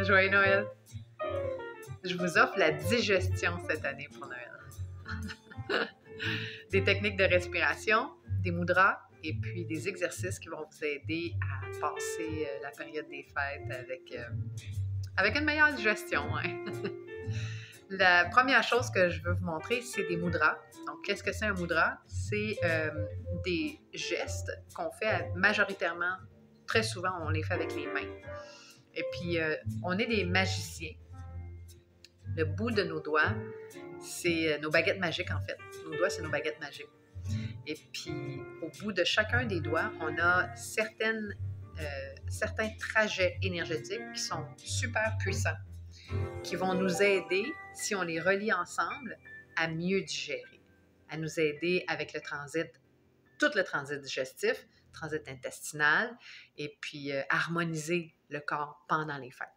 Joyeux Noël! Je vous offre la digestion cette année pour Noël. Des techniques de respiration, des mudras et puis des exercices qui vont vous aider à passer la période des fêtes avec une meilleure digestion. Hein? La première chose que je veux vous montrer, c'est des mudras. Donc, qu'est-ce que c'est un mudra? C'est des gestes qu'on fait majoritairement, très souvent, on les fait avec les mains. Et puis, on est des magiciens. Le bout de nos doigts, c'est nos baguettes magiques, en fait. Nos doigts, c'est nos baguettes magiques. Et puis, au bout de chacun des doigts, on a certains trajets énergétiques qui sont super puissants, qui vont nous aider, si on les relie ensemble, à mieux digérer, à nous aider avec le transit, tout le transit digestif, transit intestinal, et puis harmoniser le corps pendant les fêtes.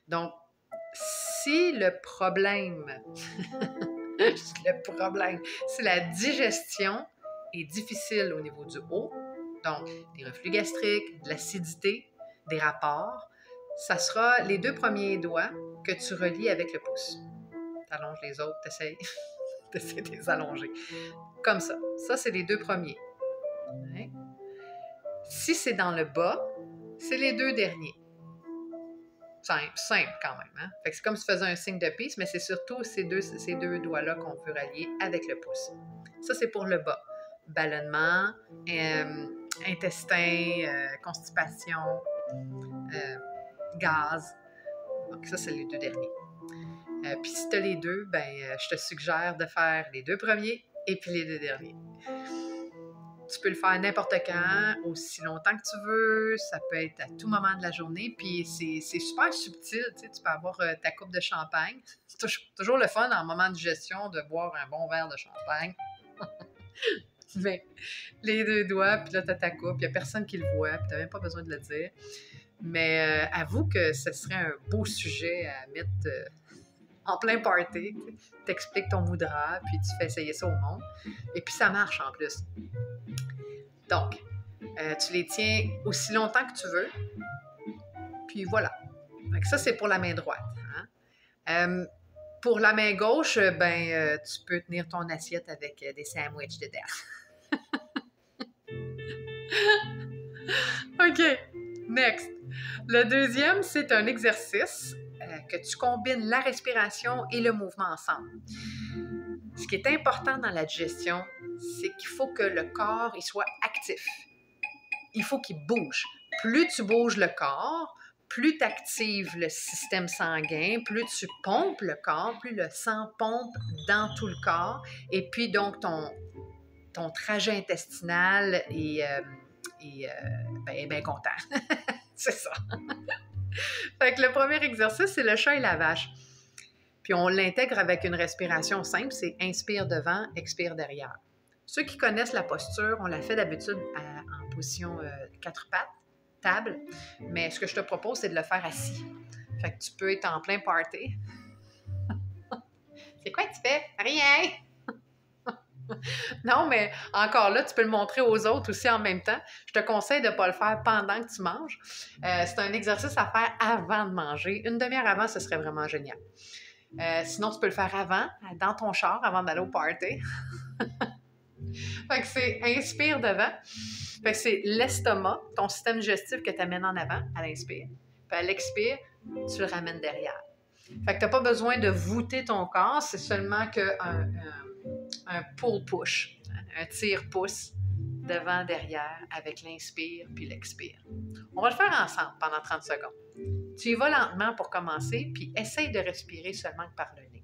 Donc, si le problème, si la digestion est difficile au niveau du haut, donc des reflux gastriques, de l'acidité, des rapports, ça sera les 2 premiers doigts que tu relis avec le pouce. Tu allonges les autres, tu essaies de les allonger. Comme ça. Ça, c'est les 2 premiers. Ouais. Si c'est dans le bas, c'est les 2 derniers. Simple quand même. Hein? Fait que c'est comme si tu faisais un signe de peace, mais c'est surtout ces deux doigts-là qu'on peut rallier avec le pouce. Ça, c'est pour le bas. Ballonnement, intestin, constipation, gaz. Donc ça, c'est les 2 derniers. Puis si tu as les 2, je te suggère de faire les 2 premiers et puis les 2 derniers. Tu peux le faire n'importe quand, aussi longtemps que tu veux. Ça peut être à tout moment de la journée. Puis c'est super subtil. Tu peux avoir ta coupe de champagne. C'est toujours le fun en moment de digestion de boire un bon verre de champagne. Mais les 2 doigts, puis là, tu as ta coupe. Il n'y a personne qui le voit, puis tu n'as même pas besoin de le dire. Mais avoue que ce serait un beau sujet à mettre en plein party. Tu expliques ton mudra, puis tu fais essayer ça au monde. Et puis ça marche en plus. Donc, tu les tiens aussi longtemps que tu veux. Puis voilà. Donc ça, c'est pour la main droite. Hein? Pour la main gauche, tu peux tenir ton assiette avec des sandwichs dedans. OK. Next. Le deuxième, c'est un exercice que tu combines la respiration et le mouvement ensemble. Ce qui est important dans la digestion, c'est qu'il faut que le corps il soit actif. Il faut qu'il bouge. Plus tu bouges le corps, plus tu actives le système sanguin, plus tu pompes le corps, plus le sang pompe dans tout le corps. Et puis donc, ton trajet intestinal est bien content. C'est ça. Fait que le premier exercice, c'est le chat et la vache. Puis on l'intègre avec une respiration simple, c'est inspire devant, expire derrière. Ceux qui connaissent la posture, on la fait d'habitude en position 4 pattes, table, mais ce que je te propose, c'est de le faire assis. Fait que tu peux être en plein party. C'est quoi que tu fais? Rien! Non, mais encore là, tu peux le montrer aux autres aussi en même temps. Je te conseille de ne pas le faire pendant que tu manges. C'est un exercice à faire avant de manger. Une demi-heure avant, ce serait vraiment génial. Sinon, tu peux le faire avant, dans ton char, avant d'aller au party. Fait que c'est inspire devant. Fait que c'est l'estomac, ton système digestif que tu amènes en avant à l'inspire. Puis à l'expire, tu le ramènes derrière. Fait que tu n'as pas besoin de voûter ton corps, c'est seulement un pull-push, un tire-pouce devant, derrière, avec l'inspire puis l'expire. On va le faire ensemble pendant 30 secondes. Tu y vas lentement pour commencer, puis essaye de respirer seulement que par le nez.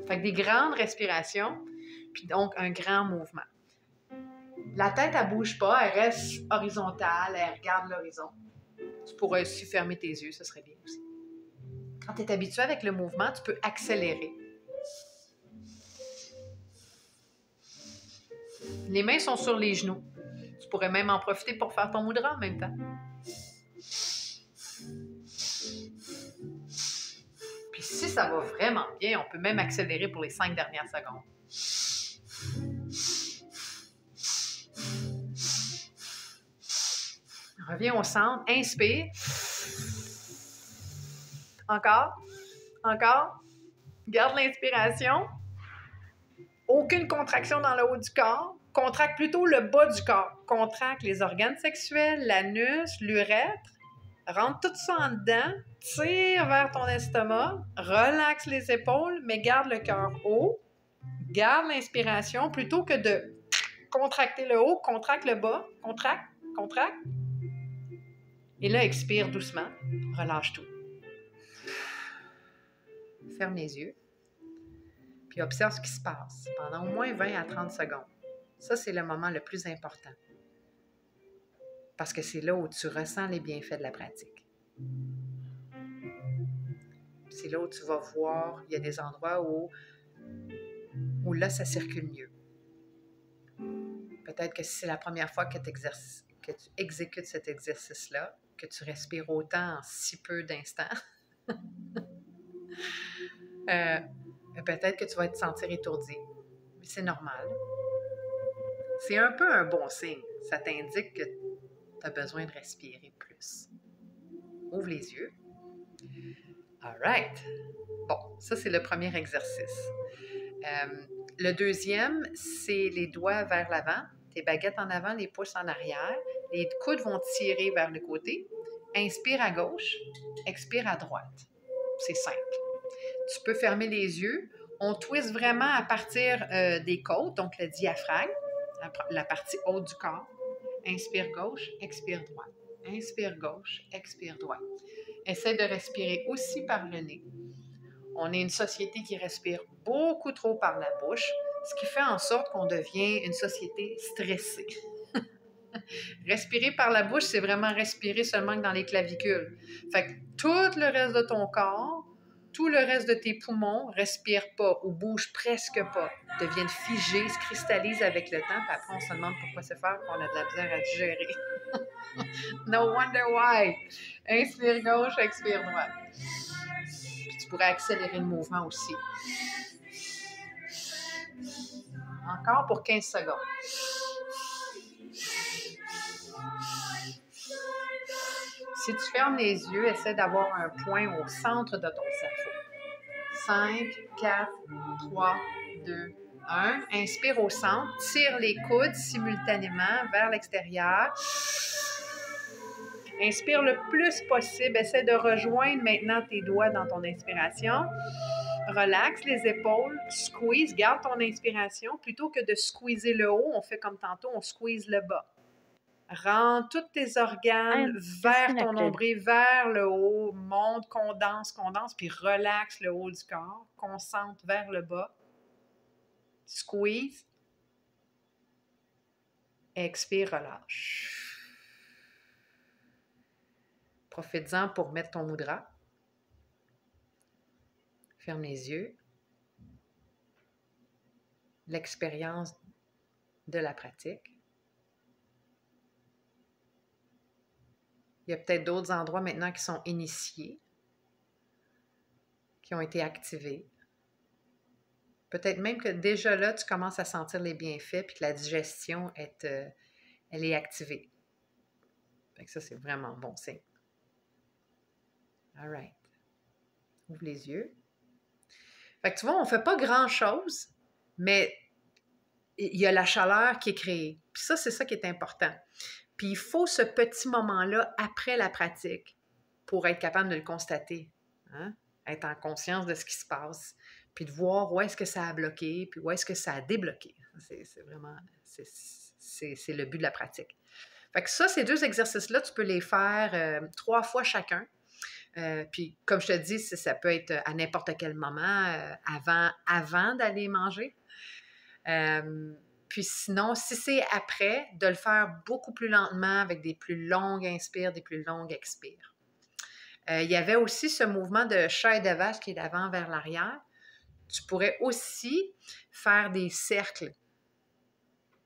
Fait que des grandes respirations, puis donc un grand mouvement. La tête, elle ne bouge pas, elle reste horizontale, elle regarde l'horizon. Tu pourrais aussi fermer tes yeux, ce serait bien aussi. Quand tu es habitué avec le mouvement, tu peux accélérer. Les mains sont sur les genoux. Tu pourrais même en profiter pour faire ton mudra en même temps. Puis si ça va vraiment bien, on peut même accélérer pour les 5 dernières secondes. Reviens au centre. Inspire. Encore. Encore. Garde l'inspiration. Aucune contraction dans le haut du corps. Contracte plutôt le bas du corps. Contracte les organes sexuels, l'anus, l'urètre. Rentre tout ça en dedans. Tire vers ton estomac. Relaxe les épaules, mais garde le cœur haut. Garde l'inspiration plutôt que de contracter le haut. Contracte le bas. Contracte. Contracte. Et là, expire doucement. Relâche tout. Ferme les yeux. Puis observe ce qui se passe pendant au moins 20 à 30 secondes. Ça, c'est le moment le plus important. Parce que c'est là où tu ressens les bienfaits de la pratique. C'est là où tu vas voir, il y a des endroits où là, ça circule mieux. Peut-être que si c'est la première fois que tu exécutes cet exercice-là, que tu respires autant en si peu d'instants, peut-être que tu vas te sentir étourdi. Mais c'est normal. C'est un peu un bon signe. Ça t'indique que tu as besoin de respirer plus. Ouvre les yeux. All right. Bon, ça, c'est le premier exercice. Le deuxième, c'est les doigts vers l'avant, tes baguettes en avant, les pouces en arrière. Les coudes vont tirer vers le côté. Inspire à gauche, expire à droite. C'est simple. Tu peux fermer les yeux. On twist vraiment à partir des côtes, donc le diaphragme, la partie haute du corps. Inspire gauche, expire droite. Inspire gauche, expire droite. Essaie de respirer aussi par le nez. On est une société qui respire beaucoup trop par la bouche, ce qui fait en sorte qu'on devient une société stressée. Respirer par la bouche, c'est vraiment respirer seulement dans les clavicules. Fait que tout le reste de ton corps, tout le reste de tes poumons respire pas ou bouge presque pas, deviennent figés, se cristallisent avec le temps, puis après on se demande pourquoi c'est faire qu'on a de la misère à digérer. No wonder why! Inspire gauche, expire droite. Puis tu pourrais accélérer le mouvement aussi. Encore pour 15 secondes. Si tu fermes les yeux, essaie d'avoir un point au centre de ton cerveau. 5, 4, 3, 2, 1. Inspire au centre. Tire les coudes simultanément vers l'extérieur. Inspire le plus possible. Essaie de rejoindre maintenant tes doigts dans ton inspiration. Relaxe les épaules. Squeeze. Garde ton inspiration. Plutôt que de squeezer le haut, on fait comme tantôt, on squeeze le bas. Rends tous tes organes vers ton nombril, vers le haut. Monte, condense, puis relaxe le haut du corps. Concentre vers le bas. Squeeze. Expire, relâche. Profites-en pour mettre ton mudra. Ferme les yeux. L'expérience de la pratique. Il y a peut-être d'autres endroits maintenant qui sont initiés, qui ont été activés. Peut-être même que déjà là, tu commences à sentir les bienfaits puis que la digestion elle est activée. Fait que ça, c'est vraiment bon signe. All right. Ouvre les yeux. Fait que tu vois, on ne fait pas grand-chose, mais il y a la chaleur qui est créée. Puis ça, c'est ça qui est important. Puis il faut ce petit moment-là après la pratique pour être capable de le constater. Hein? Être en conscience de ce qui se passe. Puis de voir où est-ce que ça a bloqué, puis où est-ce que ça a débloqué. C'est vraiment, c'est le but de la pratique. Fait que ça, ces deux exercices-là, tu peux les faire 3 fois chacun. Puis comme je te dis, ça peut être à n'importe quel moment, avant d'aller manger. Puis sinon, si c'est après, de le faire beaucoup plus lentement avec des plus longues inspires, des plus longues expires. Il y avait aussi ce mouvement de chat et de vache qui est d'avant vers l'arrière. Tu pourrais aussi faire des cercles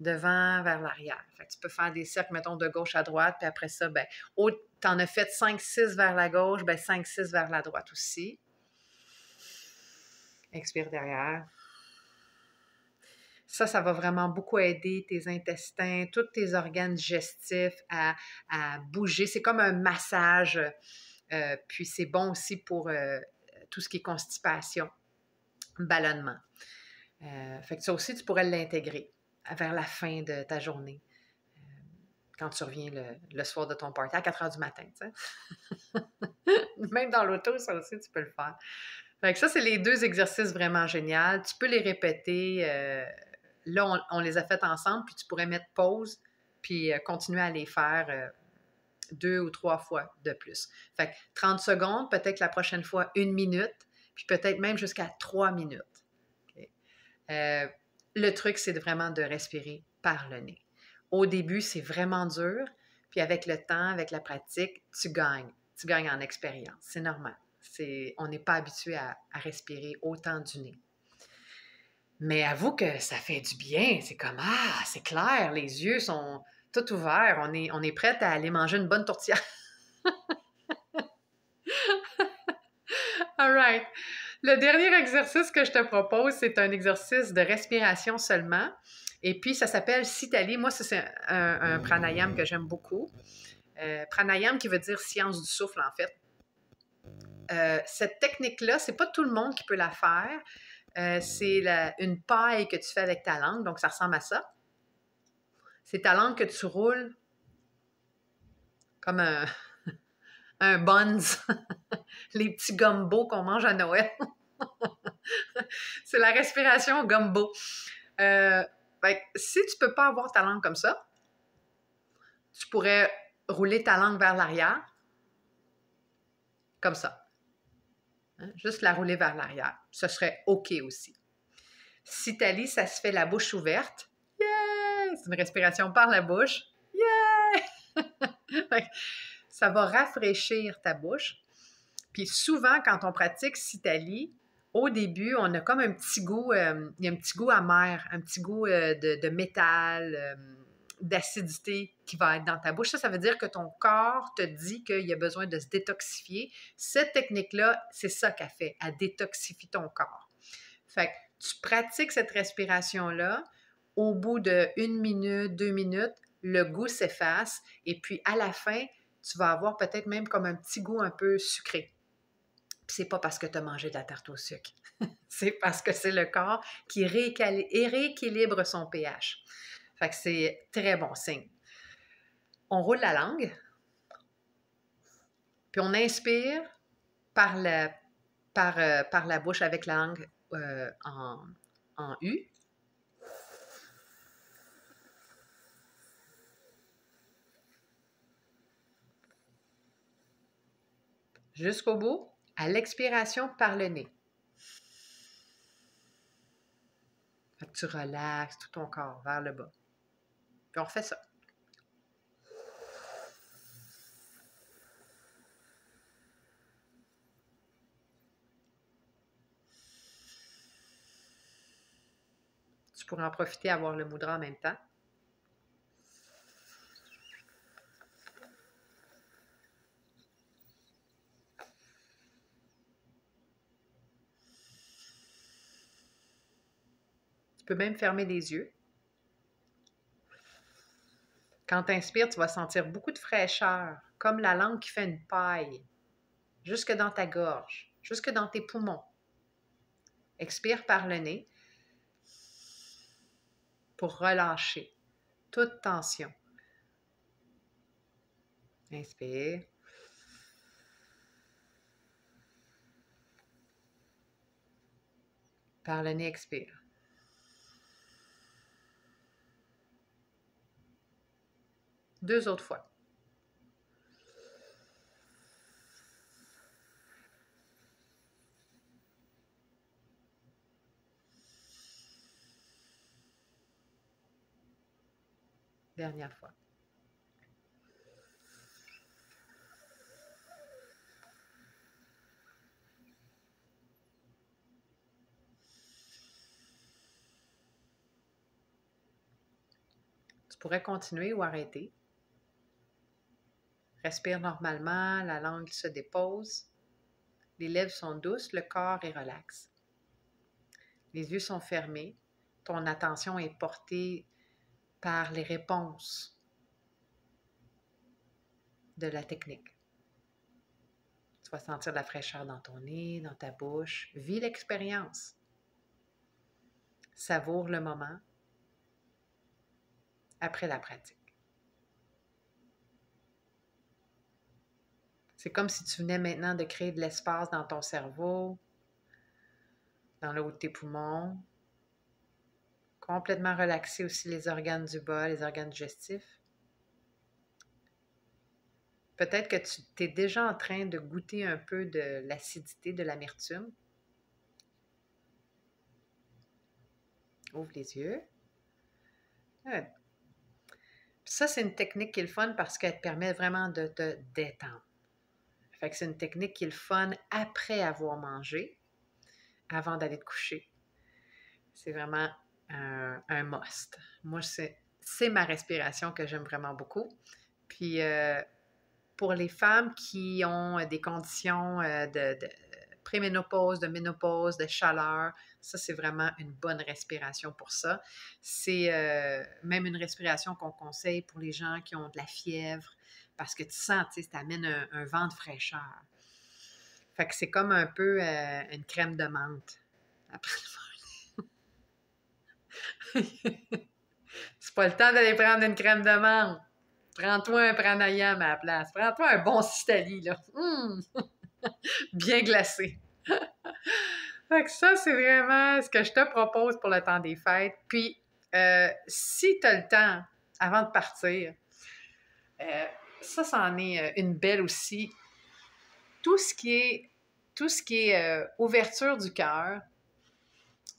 devant vers l'arrière. Fait que tu peux faire des cercles, mettons, de gauche à droite, puis après ça, ben, tu en as fait 5-6 vers la gauche, ben 5-6 vers la droite aussi. Expire derrière. Ça va vraiment beaucoup aider tes intestins, tous tes organes digestifs à bouger. C'est comme un massage. Puis c'est bon aussi pour tout ce qui est constipation, ballonnement. Fait que ça aussi, tu pourrais l'intégrer vers la fin de ta journée, quand tu reviens le soir de ton party, à 4 heures du matin, tu sais. Même dans l'auto, ça aussi, tu peux le faire. Fait que ça, c'est les 2 exercices vraiment géniaux. Tu peux les répéter. Là, on les a fait ensemble, puis tu pourrais mettre pause, puis continuer à les faire 2 ou 3 fois de plus. Fait que 30 secondes, peut-être la prochaine fois 1 minute, puis peut-être même jusqu'à 3 minutes. OK? Le truc, c'est vraiment de respirer par le nez. Au début, c'est vraiment dur, puis avec le temps, avec la pratique, tu gagnes. Tu gagnes en expérience. C'est normal. On n'est pas habitué à respirer autant du nez. Mais avoue que ça fait du bien. C'est comme, ah, c'est clair, les yeux sont tout ouverts. On est prête à aller manger une bonne tourtière. All right. Le dernier exercice que je te propose, c'est un exercice de respiration seulement. Et puis, ça s'appelle Sitali. Moi, c'est un pranayam que j'aime beaucoup. Pranayam qui veut dire science du souffle, en fait. Cette technique-là, c'est pas tout le monde qui peut la faire. C'est une paille que tu fais avec ta langue, donc ça ressemble à ça. C'est ta langue que tu roules comme un buns, les petits gumbo qu'on mange à Noël. C'est la respiration gumbo. Fait que si tu peux pas avoir ta langue comme ça, tu pourrais rouler ta langue vers l'arrière, comme ça. Hein? Juste la rouler vers l'arrière. Ce serait OK aussi. Si tu lis, ça se fait la bouche ouverte. Yeah! C'est une respiration par la bouche. Yeah! Ça va rafraîchir ta bouche. Puis souvent, quand on pratique Sitali, au début, on a comme un petit goût, il y a un petit goût amer, un petit goût de métal, d'acidité qui va être dans ta bouche. Ça veut dire que ton corps te dit qu'il y a besoin de se détoxifier. Cette technique-là, c'est ça qu'elle fait, elle détoxifie ton corps. Fait que tu pratiques cette respiration-là, au bout de 1 minute, 2 minutes, le goût s'efface et puis à la fin, tu vas avoir peut-être même comme un petit goût un peu sucré. Puis c'est pas parce que tu as mangé de la tarte au sucre. C'est parce que c'est le corps qui rééquilibre son pH. Fait que c'est très bon signe. On roule la langue, puis on inspire par la bouche avec la langue en U. Jusqu'au bout. À l'expiration, par le nez. Fait que tu relaxes tout ton corps vers le bas. Puis on refait ça. Tu pourrais en profiter à avoir le mudra en même temps. Tu peux même fermer les yeux. Quand tu inspires, tu vas sentir beaucoup de fraîcheur, comme la langue qui fait une paille, jusque dans ta gorge, jusque dans tes poumons. Expire par le nez pour relâcher toute tension. Inspire. Par le nez, expire. Deux autres fois. Dernière fois. Tu pourrais continuer ou arrêter. Respire normalement, la langue se dépose. Les lèvres sont douces, le corps est relax. Les yeux sont fermés. ton attention est portée par les réponses de la technique. Tu vas sentir de la fraîcheur dans ton nez, dans ta bouche. Vis l'expérience. Savoure le moment après la pratique. C'est comme si tu venais maintenant de créer de l'espace dans ton cerveau, dans le haut de tes poumons. Complètement relaxer aussi les organes du bas, les organes digestifs. Peut-être que tu es déjà en train de goûter un peu de l'acidité, de l'amertume. Ouvre les yeux. Ça, c'est une technique qui est le fun parce qu'elle te permet vraiment de te détendre. Fait que c'est une technique qui est le fun après avoir mangé, avant d'aller te coucher. C'est vraiment un must. Moi, c'est ma respiration que j'aime vraiment beaucoup. Puis, pour les femmes qui ont des conditions de préménopause, de ménopause, de chaleur, ça, c'est vraiment une bonne respiration pour ça. C'est même une respiration qu'on conseille pour les gens qui ont de la fièvre, parce que tu sens, tu sais, ça amène un vent de fraîcheur. Fait que c'est comme un peu une crème de menthe. Après c'est pas le temps d'aller prendre une crème de menthe. Prends-toi un pranayam à la place. Prends-toi un bon Citali, là. Bien glacé. Fait que ça, c'est vraiment ce que je te propose pour le temps des fêtes. Puis, si tu as le temps, avant de partir, ça, c'en est une belle aussi. Tout ce qui est ouverture du cœur,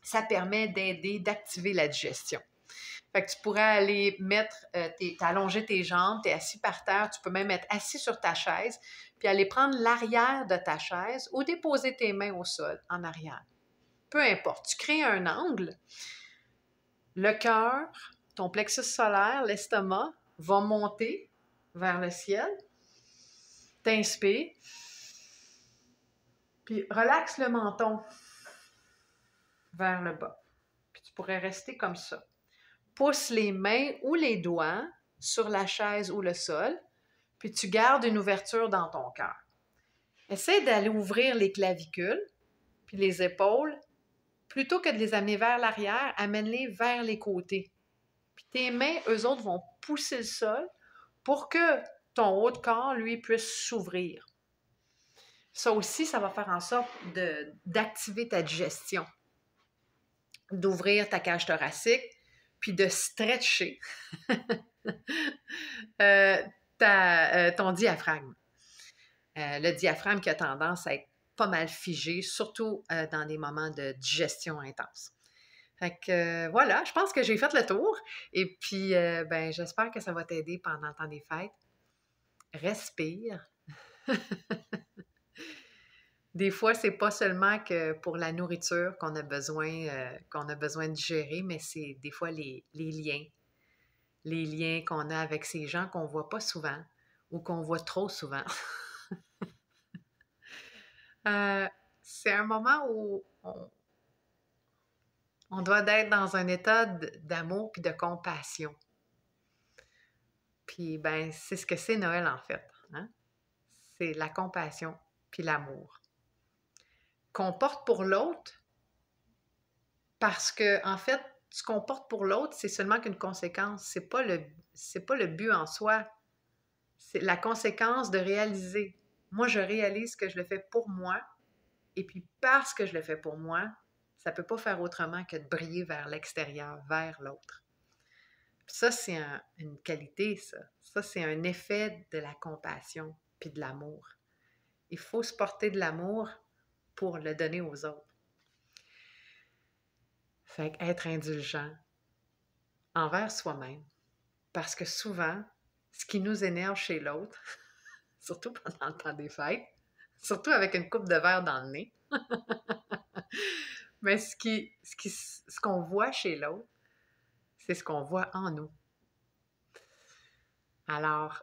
ça permet d'aider, d'activer la digestion. Fait que tu pourrais aller mettre, t'allonger tes jambes, tu es assis par terre, tu peux même être assis sur ta chaise, puis aller prendre l'arrière de ta chaise ou déposer tes mains au sol, en arrière. Peu importe, tu crées un angle. Le cœur, ton plexus solaire, l'estomac, va monter vers le ciel. T'inspires. Puis relaxe le menton vers le bas. Puis tu pourrais rester comme ça. Pousse les mains ou les doigts sur la chaise ou le sol, puis tu gardes une ouverture dans ton cœur. Essaie d'aller ouvrir les clavicules, puis les épaules. Plutôt que de les amener vers l'arrière, amène-les vers les côtés. Puis tes mains, eux autres, vont pousser le sol pour que ton haut de corps, lui, puisse s'ouvrir. Ça aussi, ça va faire en sorte d'activer ta digestion, d'ouvrir ta cage thoracique, puis de stretcher ton diaphragme. Le diaphragme qui a tendance à être pas mal figé, surtout dans des moments de digestion intense. Fait que voilà, je pense que j'ai fait le tour. Et puis, ben, j'espère que ça va t'aider pendant le temps des fêtes. Respire. Des fois, c'est pas seulement que pour la nourriture qu'on a besoin de digérer, mais c'est des fois les liens. Les liens qu'on a avec ces gens qu'on voit pas souvent ou qu'on voit trop souvent. C'est un moment où on doit être dans un état d'amour et de compassion. Puis, ben, c'est ce que c'est Noël, en fait. Hein? C'est la compassion puis l'amour. Qu'on porte pour l'autre, parce que, en fait, ce qu'on porte pour l'autre, c'est seulement qu'une conséquence. C'est pas le but en soi. C'est la conséquence de réaliser. Moi, je réalise que je le fais pour moi, et puis parce que je le fais pour moi, ça peut pas faire autrement que de briller vers l'extérieur, vers l'autre. Ça, c'est une qualité, ça. Ça, c'est un effet de la compassion puis de l'amour. Il faut se porter de l'amour pour le donner aux autres. Fait qu'être indulgent envers soi-même. Parce que souvent, ce qui nous énerve chez l'autre, surtout pendant le temps des fêtes, surtout avec une coupe de verre dans le nez, mais ce qu'on voit chez l'autre, c'est ce qu'on voit en nous. Alors,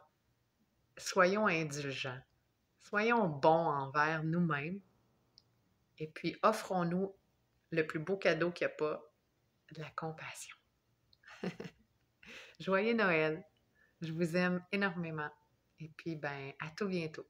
soyons indulgents. Soyons bons envers nous-mêmes et puis offrons-nous le plus beau cadeau qu'il n'y a pas, de la compassion. Joyeux Noël! Je vous aime énormément. Et puis, ben, à tout bientôt.